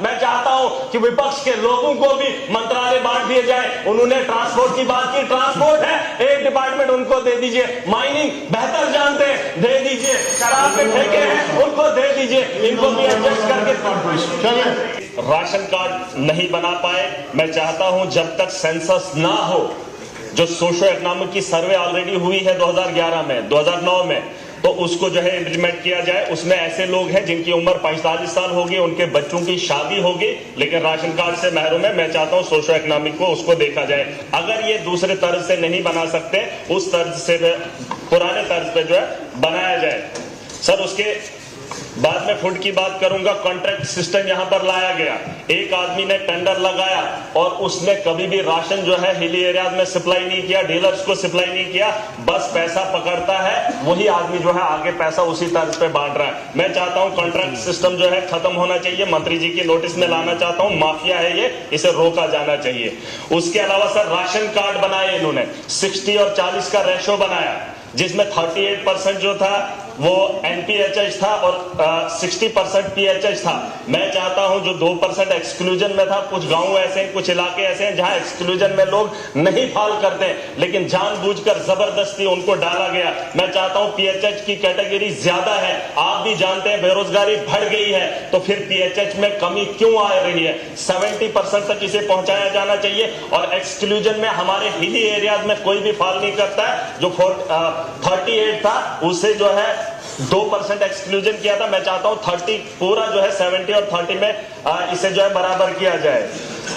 मैं चाहता हूं कि विपक्ष के लोगों को भी मंत्रालय बांट दिए जाए। उन्होंने ट्रांसपोर्ट की बात की, ट्रांसपोर्ट है एक डिपार्टमेंट उनको दे दीजिए, माइनिंग बेहतर जानते हैं दे दीजिए, शराब के ठेके हैं उनको दे दीजिए, इनको भी एडजस्ट करके। राशन कार्ड नहीं बना पाए, मैं चाहता हूं जब तक सेंसस ना हो, जो सोशो इकोनॉमिक की सर्वे ऑलरेडी हुई है 2011 में 2009 में, तो उसको जो है इंप्लीमेंट किया जाए। उसमें ऐसे लोग हैं जिनकी उम्र 45 साल होगी, उनके बच्चों की शादी होगी लेकिन राशन कार्ड से महरूम है। मैं चाहता हूं सोशो इकोनॉमिक को उसको देखा जाए। अगर ये दूसरे तर्ज से नहीं बना सकते, उस तर्ज से पुराने तर्ज पे जो है बनाया जाए। सर उसके बाद में फूड की बात करूंगा। कॉन्ट्रैक्ट सिस्टम यहां पर लाया गया, एक आदमी ने टेंडर लगाया और उसने कभी भी राशन जो है हिली एरियाज में सप्लाई नहीं किया, डीलर्स को सप्लाई नहीं किया, बस पैसा पकड़ता है, वही आदमी जो है आगे पैसा उसी तर्ज पे बांट रहा है। मैं चाहता हूं कॉन्ट्रैक्ट सिस्टम जो है खत्म होना चाहिए, मंत्री जी की नोटिस में लाना चाहता हूं, माफिया है ये, इसे रोका जाना चाहिए। उसके अलावा सर राशन कार्ड बनाए इन्होंने, 60 और 40 का रेशो बनाया, जिसमें 38% जो था वो एनपीएचएच था और 60% पीएचएच था। मैं चाहता हूं जो 2% एक्सक्लूजन में था, कुछ गांव ऐसे हैं, कुछ इलाके ऐसे हैं जहां एक्सक्लूजन में लोग नहीं फाल करते लेकिन जानबूझकर जबरदस्ती उनको डाला गया। मैं चाहता हूं पीएचएच की कैटेगरी ज्यादा है, आप भी जानते हैं बेरोजगारी बढ़ गई है, तो फिर पीएचएच में कमी क्यों आ रही है? 70% तक इसे पहुंचाया जाना चाहिए। और एक्सक्लूजन में हमारे हिली एरियाज में कोई भी फाल नहीं करता है, जो 38 था उसे जो है 2% एक्सक्लूजन किया था। मैं चाहता हूं 30 पूरा जो है 70 और 30 में इसे जो है बराबर किया जाए।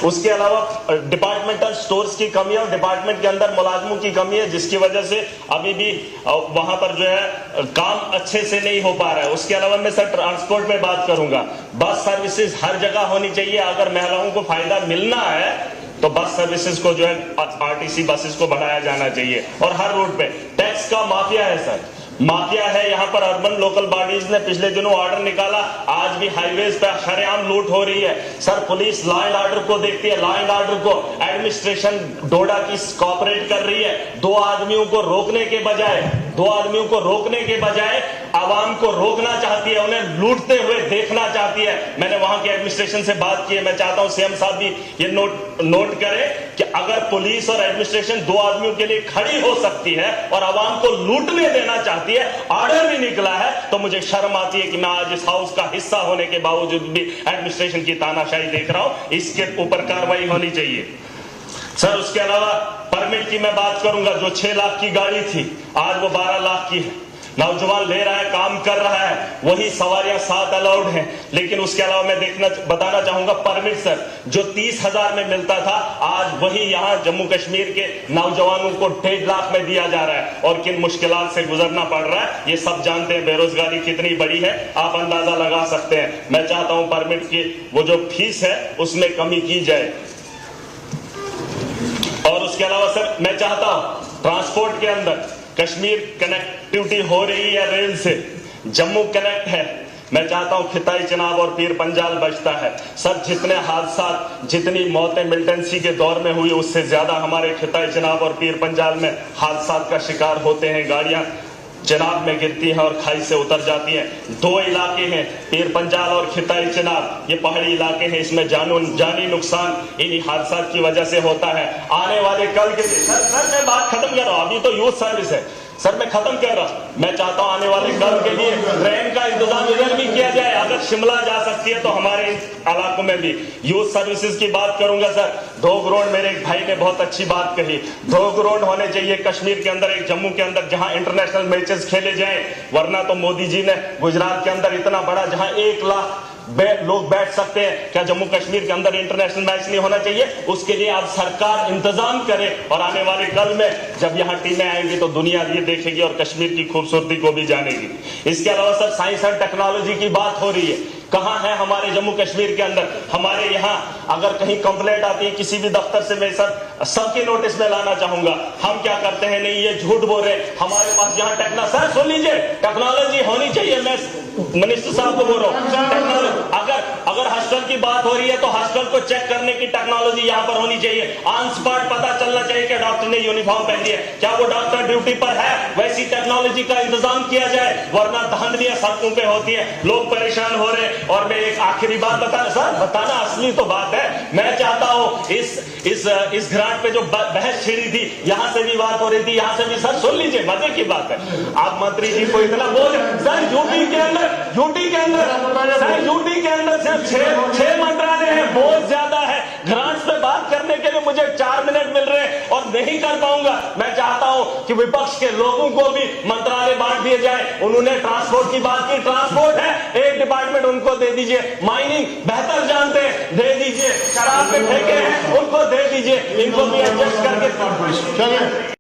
उसके अलावा डिपार्टमेंटल स्टोर्स की कमी है और डिपार्टमेंट के अंदर मुलाजमों की कमी है, जिसकी वजह से अभी भी वहां पर जो है काम अच्छे से नहीं हो पा रहा है। उसके अलावा मैं सर ट्रांसपोर्ट में बात करूंगा, बस सर्विसेज हर जगह होनी चाहिए। अगर महिलाओं को फायदा मिलना है तो बस सर्विसेज को जो है आरटीसी बसेस को बढ़ाया जाना चाहिए। और हर रोड पे टैक्स का माफिया है सर, माफिया है यहाँ पर। अर्बन लोकल बॉडीज ने पिछले दिनों ऑर्डर निकाला, आज भी हाईवेज पे शरेआम लूट हो रही है। Sir police law and order को देखती है, लॉ एंड ऑर्डर को एडमिनिस्ट्रेशन डोडा की कोऑपरेट कर रही है। दो आदमियों को रोकने के बजाय आवाम को रोकना चाहती है, उन्हें लूटते हुए देखना चाहती है। मैंने वहां के एडमिनिस्ट्रेशन से बात की है, मैं चाहता हूं सीएम साहब भी ये नोट करें कि अगर पुलिस और एडमिनिस्ट्रेशन दो आदमियों के लिए खड़ी हो सकती है और आवाम को लूटने देना चाहती है, ऑर्डर भी निकला है, तो मुझे शर्म आती है कि मैं आज इस हाउस का हिस्सा होने के बावजूद भी एडमिनिस्ट्रेशन की तानाशाही देख रहा हूं। इसके ऊपर कार्रवाई होनी चाहिए। सर उसके अलावा परमिट की मैं बात करूंगा, जो 6 लाख की गाड़ी थी आज वो 12 लाख की है। नौजवान ले रहा है, काम कर रहा है, वही सवारियां 7 अलाउड हैं। लेकिन उसके अलावा मैं बताना चाहूंगा परमिट सर जो 30,000 में मिलता था, आज वही यहां जम्मू कश्मीर के नौजवानों को 1.5 लाख में दिया जा रहा है। और किन मुश्किलात से गुजरना पड़ रहा है ये सब जानते हैं, बेरोजगारी कितनी बड़ी है आप अंदाजा लगा सकते हैं। मैं चाहता हूं परमिट की वो जो फीस है उसमें कमी की जाए। और उसके अलावा सर मैं चाहता हूं ट्रांसपोर्ट के अंदर कश्मीर कनेक्टिविटी हो रही है रेल से, जम्मू कनेक्ट है। मैं चाहता हूं खिताई चिनाब और पीर पंजाल बचता है। सर जितने हादसा, जितनी मौतें मिलिटेंसी के दौर में हुई, उससे ज्यादा हमारे खिताई चिनाब और पीर पंजाल में हादसा का शिकार होते हैं। गाड़ियां चिनाब में गिरती हैं और खाई से उतर जाती हैं। 2 इलाके हैं, पीर पंजाल और खिताई चिनाब, ये पहाड़ी इलाके हैं, इसमें जानी नुकसान इन्हीं हादसा की वजह से होता है। आने वाले कल के लिए सर मैं बात खत्म कर रहा हूं, अभी तो यूथ सर्विस है सर, मैं खत्म कर रहा हूं। मैं चाहता हूं आने वाले कल के लिए ट्रेन का इंतजाम इधर भी किया जाए, अगर शिमला जा सकती है तो हमारे इलाकों में भी। यूथ सर्विसेज की बात करूंगा सर, 2 ग्राउंड, मेरे एक भाई ने बहुत अच्छी बात कही, 2 ग्राउंड होने चाहिए कश्मीर के अंदर, एक जम्मू के अंदर, जहां इंटरनेशनल मैचेस खेले जाएं। वरना तो मोदी जी ने गुजरात के अंदर इतना बड़ा, जहां 1 लाख लोग बैठ सकते हैं, क्या जम्मू कश्मीर के अंदर इंटरनेशनल मैच नहीं होना चाहिए? उसके लिए आप सरकार इंतजाम करे और आने वाले कल में जब यहां टीमें आएंगी तो दुनिया ये देखेगी और कश्मीर की खूबसूरती को भी जानेगी। इसके अलावा सर साइंस एंड टेक्नोलॉजी की बात हो रही है, कहां है हमारे जम्मू कश्मीर के अंदर? हमारे यहां अगर कहीं कंप्लेंट आती है किसी भी दफ्तर से, मैं सर सबके नोटिस में लाना चाहूंगा, हम क्या करते हैं, नहीं ये झूठ बोल रहे, हमारे पास जहां सर सुन लीजिए, टेक्नोलॉजी होनी चाहिए। मैं मिनिस्टर साहब को बोल रहा हूं, अगर हॉस्टल की बात हो रही है तो हॉस्टल को चेक करने की टेक्नोलॉजी यहां पर होनी चाहिए। ऑन स्पॉट पता चलना चाहिए कि डॉक्टर ने यूनिफॉर्म पहनी है, क्या वो डॉक्टर ड्यूटी पर है, वैसी टेक्नोलॉजी का इंतजाम किया जाए। वरना धांधलियां सड़कों पे होती है, लोग परेशान हो रहे। और मैं एक आखिरी बात बताना असली तो बात है। मैं चाहता हूं इस घराट पे जो बहस छिड़ी थी, यहां से भी बात हो रही थी, यहां से भी। सर सुन लीजिए, मजे की बात है। आप मंत्री जी को इतना बोल, सर यूटी के अंदर सर यूटी के अंदर सिर्फ छह मंत्रालय है, बहुत ज्यादा है। घराट पे बात करने के लिए मुझे 4 मिनट मिल रहे हैं और नहीं कर पाऊंगा। मैं चाहता हूं कि विपक्ष के लोगों को भी मंत्रालय बांट दिए जाए। उन्होंने ट्रांसपोर्ट की बात की, ट्रांसपोर्ट है, एक डिपार्टमेंट उनको दे दीजिए। माइनिंग बेहतर जानते हैं, दे दीजिए। शराब के ठेके हैं, उनको दे दीजिए। इनको भी एडजस्ट करके